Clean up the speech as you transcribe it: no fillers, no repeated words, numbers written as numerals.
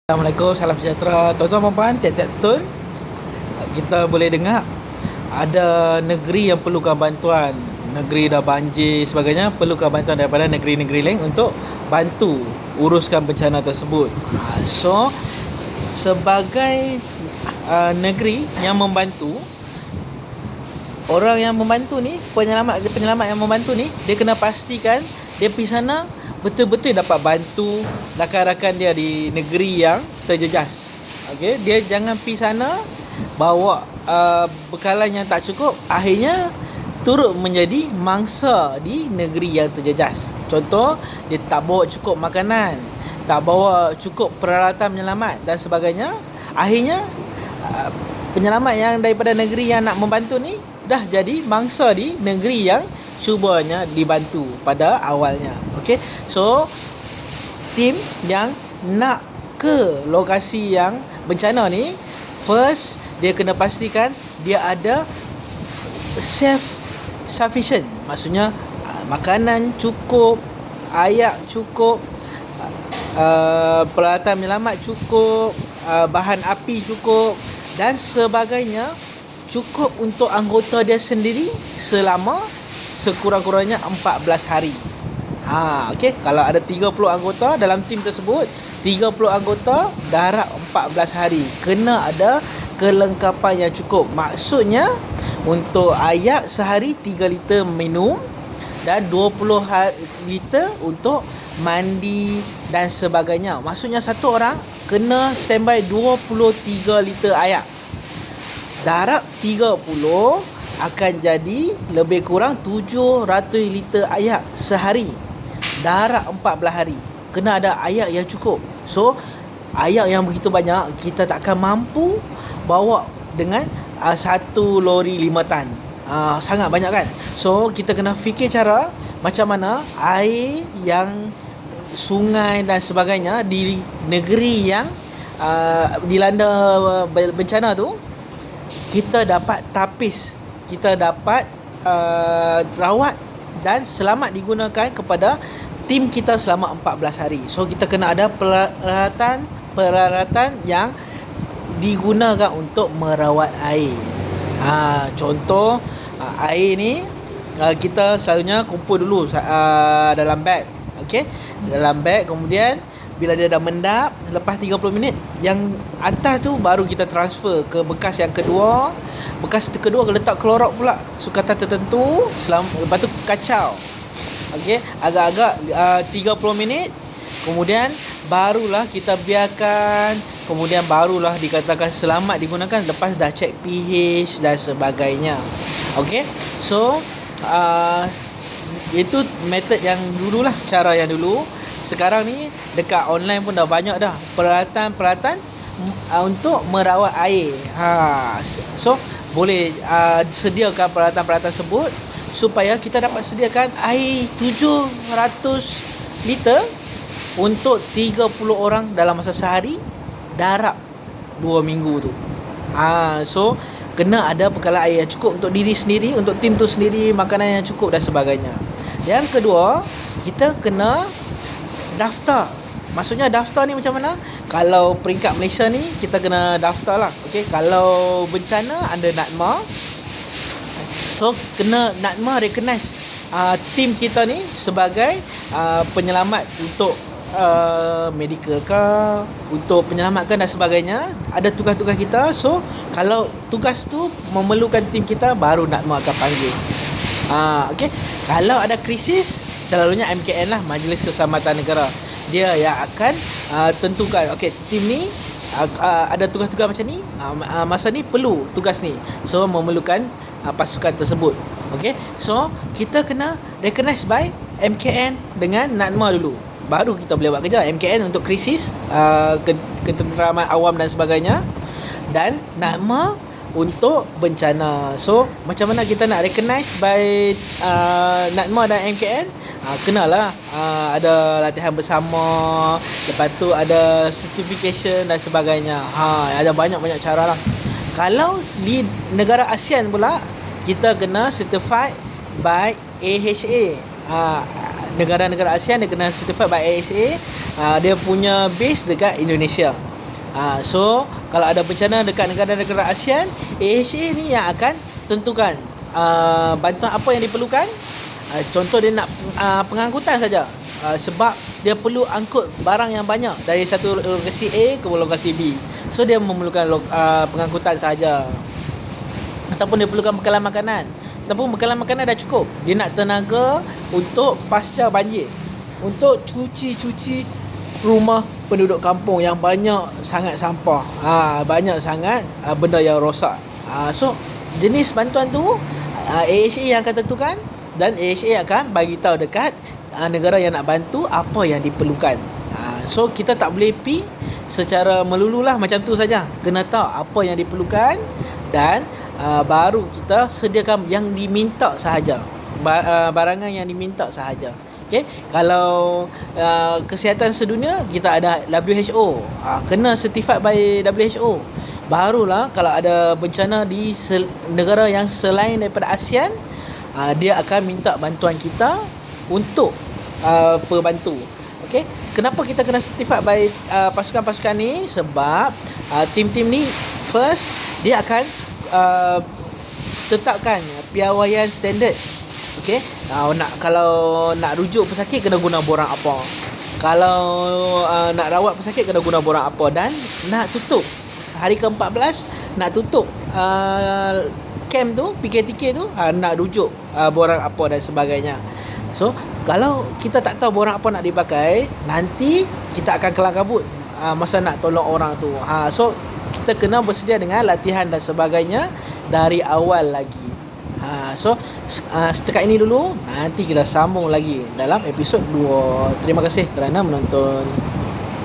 Assalamualaikum, salam sejahtera tuan-tuan dan puan, tiap-tiap tun. Kita boleh dengar ada negeri yang perlukan bantuan, negeri dah banjir sebagainya, perlukan bantuan daripada negeri-negeri lain untuk bantu uruskan bencana tersebut. So sebagai negeri yang membantu, orang yang membantu ni, penyelamat yang membantu ni, dia kena pastikan dia pergi sana betul-betul dapat bantu rakan-rakan dia di negeri yang terjejas. Okey, dia jangan pergi sana bawa bekalan yang tak cukup, akhirnya turut menjadi mangsa di negeri yang terjejas. Contoh, dia tak bawa cukup makanan, tak bawa cukup peralatan penyelamat dan sebagainya. Akhirnya penyelamat yang daripada negeri yang nak membantu ni dah jadi mangsa di negeri yang cubanya dibantu pada awalnya. Okey, so tim yang nak ke lokasi yang bencana ni, first dia kena pastikan dia ada self sufficient, maksudnya makanan cukup, air cukup, peralatan penyelamat cukup, bahan api cukup dan sebagainya, cukup untuk anggota dia sendiri selama sekurang-kurangnya 14 hari. Okey, kalau ada 30 anggota dalam tim tersebut, 30 anggota darab 14 hari. Kena ada kelengkapan yang cukup. Maksudnya untuk air sehari 3 liter minum dan 20 liter untuk mandi dan sebagainya. Maksudnya satu orang kena standby 23 liter air. Darab 30 akan jadi lebih kurang 700 liter air sehari. Darab 14 hari. Kena ada air yang cukup. So, air yang begitu banyak, kita takkan mampu bawa dengan satu lori 5 tan. Sangat banyak kan? So, kita kena fikir cara macam mana air yang sungai dan sebagainya di negeri yang dilanda bencana tu, kita dapat tapis, kita dapat rawat dan selamat digunakan kepada tim kita selama 14 hari. So kita kena ada peralatan yang digunakan untuk merawat air. Contoh, air ni kita selalunya kumpul dulu dalam beg. Okey, dalam beg, kemudian bila dia dah mendap, lepas 30 minit, yang atas tu baru kita transfer ke bekas yang kedua. Bekas kedua letak klorok pula sukatan tertentu, lepas tu kacau. Okey, agak-agak 30 minit, kemudian barulah kita biarkan, kemudian barulah dikatakan selamat digunakan lepas dah cek pH dan sebagainya. Okey, so itu metod yang dululah, cara yang dulu. Sekarang ni dekat online pun dah banyak dah peralatan untuk merawat air. So boleh sediakan peralatan-peralatan tersebut supaya kita dapat sediakan air 700 liter untuk 30 orang dalam masa sehari, darab 2 minggu tu. So kena ada bekalan air yang cukup untuk diri sendiri, untuk tim tu sendiri, makanan yang cukup dan sebagainya. Yang kedua, kita kena daftar. Maksudnya daftar ni macam mana? Kalau peringkat Malaysia ni, kita kena daftar lah. Okey, kalau bencana under NADMA, so kena NADMA recognize tim kita ni sebagai penyelamat untuk medical ke, untuk penyelamatkan dan sebagainya. Ada tugas-tugas kita. So kalau tugas tu memerlukan tim kita, baru NADMA akan panggil. Okey, kalau ada krisis, selalunya MKN lah, Majlis Keselamatan Negara. Dia yang akan tentukan, okey, tim ni ada tugas-tugas macam ni, masa ni perlu tugas ni. So memerlukan pasukan tersebut. Okey, so kita kena recognize by MKN dengan NADMA dulu, baru kita boleh buat kerja. MKN untuk krisis, ketenteraman awam dan sebagainya, dan NADMA untuk bencana. So macam mana kita nak recognize by NADMA dan MKN? Kenalah ada latihan bersama, lepas tu ada certification dan sebagainya. Ada banyak-banyak cara lah. Kalau di negara ASEAN pula, kita kena certified by AHA. Negara-negara ASEAN dia kena certified by AHA. Dia punya base dekat Indonesia. So kalau ada bencana dekat negara-negara ASEAN, AHA ni yang akan tentukan bantuan apa yang diperlukan. Contoh dia nak pengangkutan saja, sebab dia perlu angkut barang yang banyak dari satu lokasi A ke lokasi B. So dia memerlukan pengangkutan saja. Ataupun dia perlukan bekalan makanan, ataupun bekalan makanan dah cukup, dia nak tenaga untuk pasca banjir, untuk cuci rumah penduduk kampung yang banyak sangat sampah, banyak sangat benda yang rosak. So jenis bantuan tu AHA yang akan tentukan, dan AHA akan bagi tahu dekat negara yang nak bantu apa yang diperlukan. So kita tak boleh pi secara melululah macam tu saja. Kena tahu apa yang diperlukan, dan baru kita sediakan yang diminta sahaja, barangan yang diminta sahaja. Okay? Kalau kesihatan sedunia, kita ada WHO, kena certified by WHO. Barulah kalau ada bencana di negara yang selain daripada ASEAN, dia akan minta bantuan kita untuk perbantu. Okay? Kenapa kita kena certified by pasukan-pasukan ni? Sebab tim-tim ni first dia akan tetapkan piawaian standard. Okay? Kalau nak rujuk pesakit, kena guna borang apa. Kalau nak rawat pesakit, kena guna borang apa. Dan nak tutup hari ke-14, nak tutup camp tu, PKTK tu, nak rujuk borang apa dan sebagainya. So kalau kita tak tahu borang apa nak dipakai, nanti kita akan kelang kabut masa nak tolong orang tu. So kita kena bersedia dengan latihan dan sebagainya dari awal lagi. So setakat ini dulu, nanti kita sambung lagi dalam episod 2. Terima kasih kerana menonton.